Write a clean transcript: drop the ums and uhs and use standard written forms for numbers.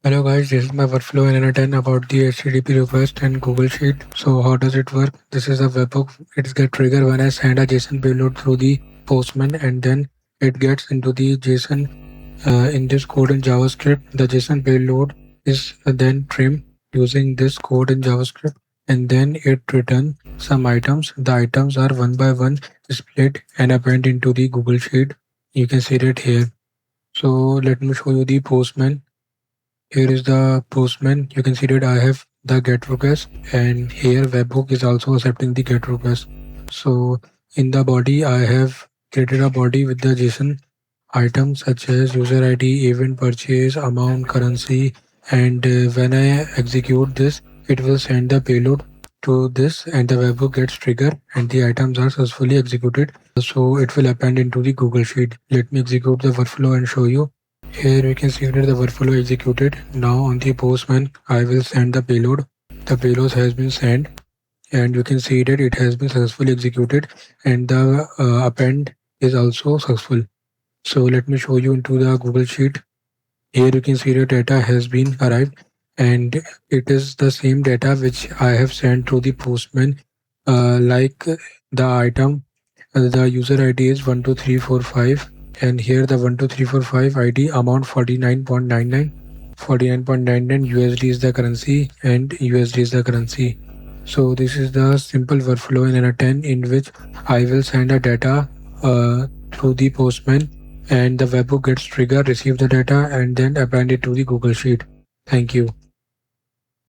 Hello guys, this is my workflow in n8n about the HTTP request and Google Sheet. So how does it work? This is a webhook. It's get triggered when I send a JSON payload through the postman, and then it gets into the JSON in this code in JavaScript. The JSON payload is then trimmed using this code in JavaScript, and then it returns some items. The items are one by one split and append into the Google Sheet. You can see it here. So let me show you the postman. Here is the postman. You can see that I have the get request, and here webhook is also accepting the get request. So in the body, I have created a body with the JSON items such as user ID, event purchase, amount, currency, and when I execute this, it will send the payload to this, and the webhook gets triggered and the items are successfully executed. So it will append into the Google Sheet. Let me execute the workflow and show you. Here we can see that the workflow executed. Now on the postman, I will send the payload. The payload has been sent, and you can see that it has been successfully executed, and the append is also successful. So let me show you into the Google Sheet. Here you can see the data has been arrived, and it is the same data which I have sent to the postman. Like the item, the user ID is 12345, and here the 12345 ID amount 49.99. 49.99 USD is the currency, and USD is the currency. So this is the simple workflow in n8n in which I will send a data through the postman, and the webhook gets triggered, receive the data, and then append it to the Google Sheet. Thank you.